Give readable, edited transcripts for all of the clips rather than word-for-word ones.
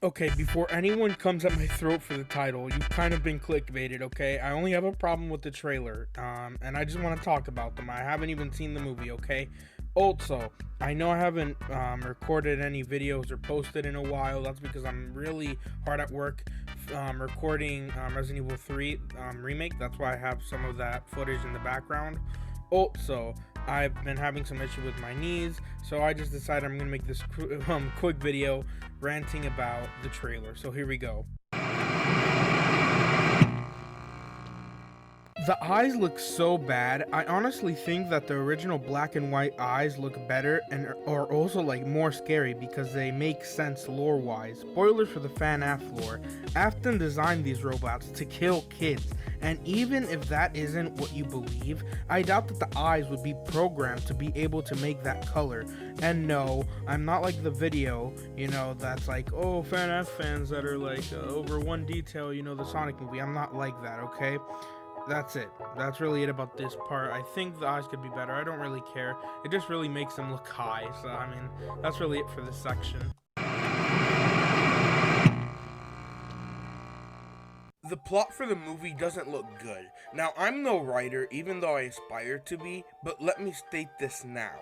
Okay, before anyone comes at my throat for the title, you've kind of been clickbaited, okay? I only have a problem with the trailer, and I just want to talk about them. I haven't even seen the movie, okay? Also, I know I haven't recorded any videos or posted in a while. That's because I'm really hard at work recording Resident Evil 3 remake. That's why I have some of that footage in the background. Also, I've been having some issue with my knees, so I just decided I'm gonna make this quick video ranting about the trailer. So here we go. The eyes look so bad. I honestly think that the original black and white eyes look better and are also like more scary because they make sense lore wise. Spoilers for the FNAF lore. Afton designed these robots to kill kids, and even if that isn't what you believe, I doubt that the eyes would be programmed to be able to make that color. And no, I'm not like the video, that's like, oh, FNAF fans that are like over one detail, the Sonic movie. I'm not like that, okay? That's it. That's really it about this part. I think the eyes could be better. I don't really care. It just really makes them look high. So, I mean, that's really it for this section. The plot for the movie doesn't look good. Now, I'm no writer, even though I aspire to be, but let me state this now.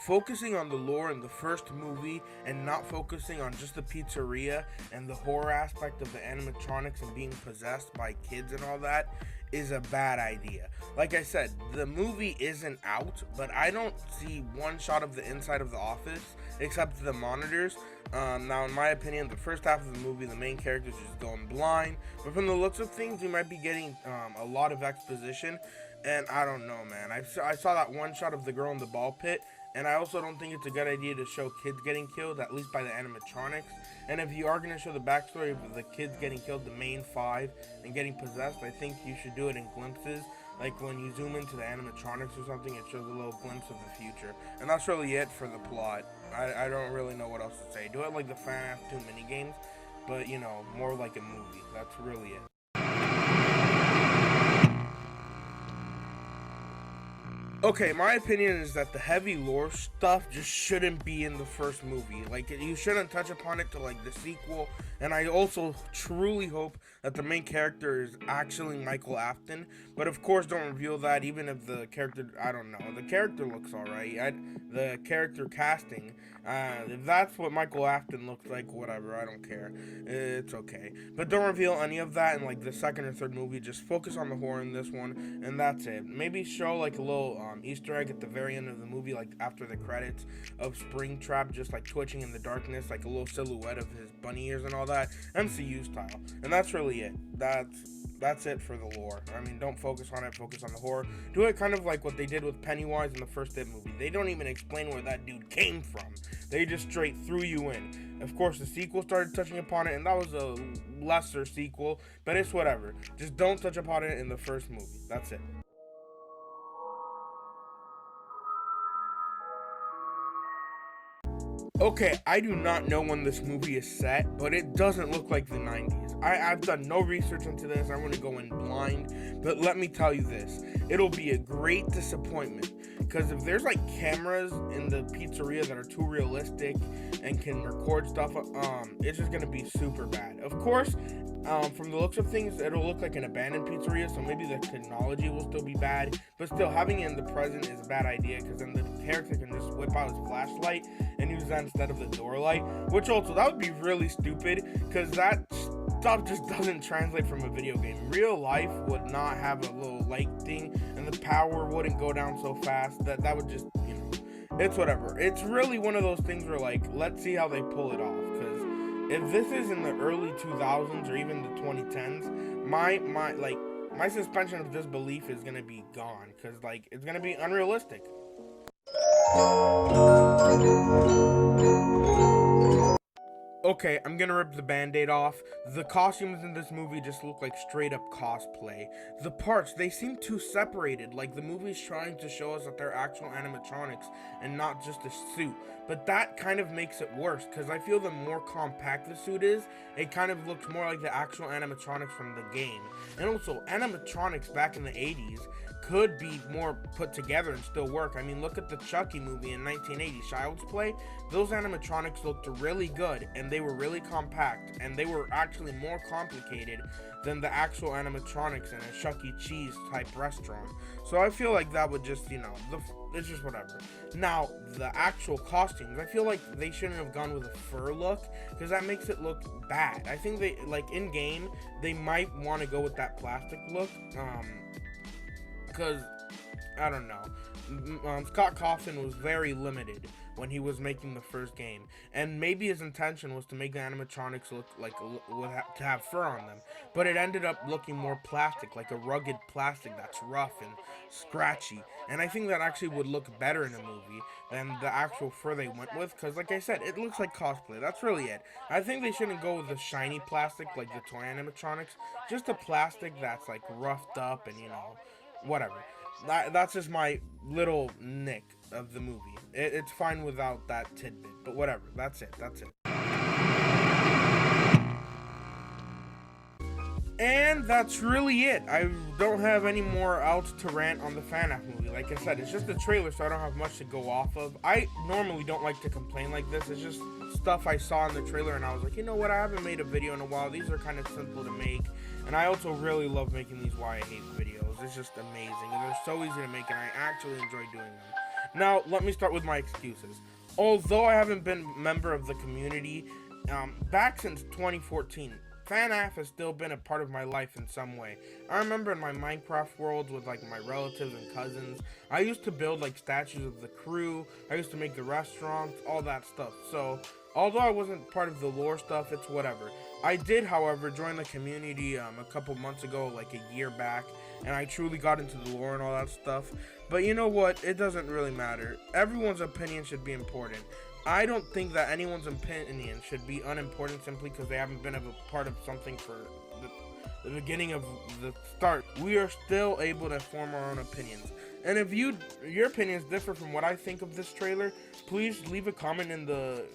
Focusing on the lore in the first movie and not focusing on just the pizzeria and the horror aspect of the animatronics and being possessed by kids and all that is a bad idea. Like I said, the movie isn't out, but I don't see one shot of the inside of the office except the monitors. Now, in my opinion, the first half of the movie, the main character is just going blind, but from the looks of things, you might be getting a lot of exposition, and I don't know, man. I saw that one shot of the girl in the ball pit, and I also don't think it's a good idea to show kids getting killed, at least by the animatronics. And if you are going to show the backstory of the kids getting killed, the main five, and getting possessed, I think you should do it in glimpses. Like when you zoom into the animatronics or something, it shows a little glimpse of the future. And that's really it for the plot. I don't really know what else to say. Do it like the FNAF 2 minigames, but more like a movie. That's really it. Okay, my opinion is that the heavy lore stuff just shouldn't be in the first movie. Like, you shouldn't touch upon it to, like, the sequel. And I also truly hope that the main character is actually Michael Afton. But, of course, don't reveal that, even if the character, I don't know. The character looks alright. The character casting, if that's what Michael Afton looks like, whatever, I don't care. It's okay. But don't reveal any of that in, like, the second or third movie. Just focus on the horror in this one, and that's it. Maybe show, like, a little Easter egg at the very end of the movie, like after the credits, of Springtrap just like twitching in the darkness, like a little silhouette of his bunny ears and all that, MCU style. And that's really it. That's it for the lore. I mean, don't focus on it, focus on the horror. Do it kind of like what they did with Pennywise in the first It movie. They don't even explain where that dude came from. They just straight threw you in. Of course, the sequel started touching upon it, and that was a lesser sequel, but it's whatever. Just don't touch upon it in the first movie. That's it. Okay, I do not know when this movie is set, but it doesn't look like the 90s. I've done no research into this. I want to go in blind, but let me tell you this. It'll be a great disappointment, because if there's like cameras in the pizzeria that are too realistic and can record stuff, it's just going to be super bad. Of course, from the looks of things, it'll look like an abandoned pizzeria, so maybe the technology will still be bad, but still, having it in the present is a bad idea, because then the character can just whip out his flashlight and use that instead of the door light, which also, that would be really stupid, because that stuff just doesn't translate from a video game. Real life would not have a little light thing, and the power wouldn't go down so fast. That would just, it's whatever. It's really one of those things where, like, let's see how they pull it off, because if this is in the early 2000s or even the 2010s, my suspension of disbelief is gonna be gone, because, like, it's gonna be unrealistic. Okay, I'm gonna rip the band-aid off. The costumes in this movie just look like straight up cosplay. The parts, they seem too separated, like the movie's trying to show us that they're actual animatronics and not just a suit. but that kind of makes it worse, because I feel the more compact the suit is, it kind of looks more like the actual animatronics from the game. And also, animatronics back in the 80s could be more put together and still work. I mean, look at the Chucky movie in 1980, Child's Play. Those animatronics looked really good, and they were really compact, and they were actually more complicated than the actual animatronics in a Chuck E. Cheese type restaurant. So I feel like that would just, it's just whatever. Now, the actual costumes, I feel like they shouldn't have gone with a fur look, because that makes it look bad. I think they, like, in game, they might want to go with that plastic look, because, I don't know, Scott Cawthon was very limited when he was making the first game, and maybe his intention was to make the animatronics look like to have fur on them, but it ended up looking more plastic, like a rugged plastic that's rough and scratchy, and I think that actually would look better in a movie than the actual fur they went with, because like I said, it looks like cosplay. That's really it. I think they shouldn't go with the shiny plastic like the toy animatronics, just a plastic that's like roughed up and whatever. That's just my little nick of the movie. It's fine without that tidbit, but whatever. That's it. And that's really it. I don't have any more else to rant on the FNAF movie. Like I said, it's just a trailer, so I don't have much to go off of. I normally don't like to complain like this. It's just stuff I saw in the trailer, and I was like, you know what? I haven't made a video in a while. These are kind of simple to make, and I also really love making these Why I Hate videos. It's just amazing, and they're so easy to make, and I actually enjoy doing them. Now, let me start with my excuses. Although I haven't been a member of the community back since 2014, FNAF has still been a part of my life in some way. I remember in my Minecraft world with like my relatives and cousins, I used to build like statues of the crew, I used to make the restaurants, all that stuff. So, although I wasn't part of the lore stuff, it's whatever. I did, however, join the community a couple months ago, like a year back, and I truly got into the lore and all that stuff. But you know what? It doesn't really matter. Everyone's opinion should be important. I don't think that anyone's opinion should be unimportant simply because they haven't been a part of something for the beginning of the start. We are still able to form our own opinions. And if your opinions differ from what I think of this trailer, please leave a comment in the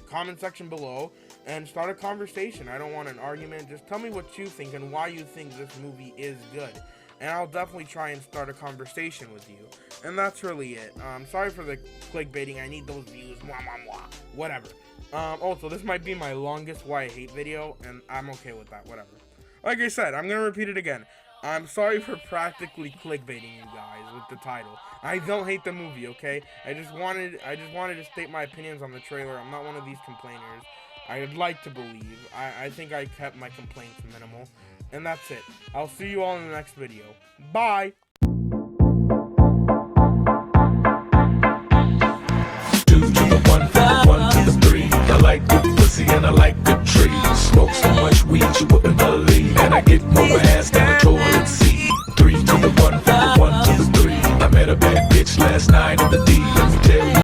comment section below and start a conversation. I don't want an argument. Just tell me what you think and why you think this movie is good. And I'll definitely try and start a conversation with you. And that's really it. Sorry for the clickbaiting. I need those views. Mwah, mwah, mwah. Whatever. Also, this might be my longest Why I Hate video, and I'm okay with that. Whatever. Like I said, I'm going to repeat it again. I'm sorry for practically clickbaiting you guys with the title. I don't hate the movie, okay? I just wanted to state my opinions on the trailer. I'm not one of these complainers. I'd like to believe. I think I kept my complaints minimal. And that's it. I'll see you all in the next video. Bye! 2 to the 1, 1 to the 3. I like good pussy and I like good trees. Smoke so much weed you wouldn't believe. And I get more ass than a toilet seat. 3 to the 1, 1 to the 3. I met a bad bitch last night in the D. Let me tell you.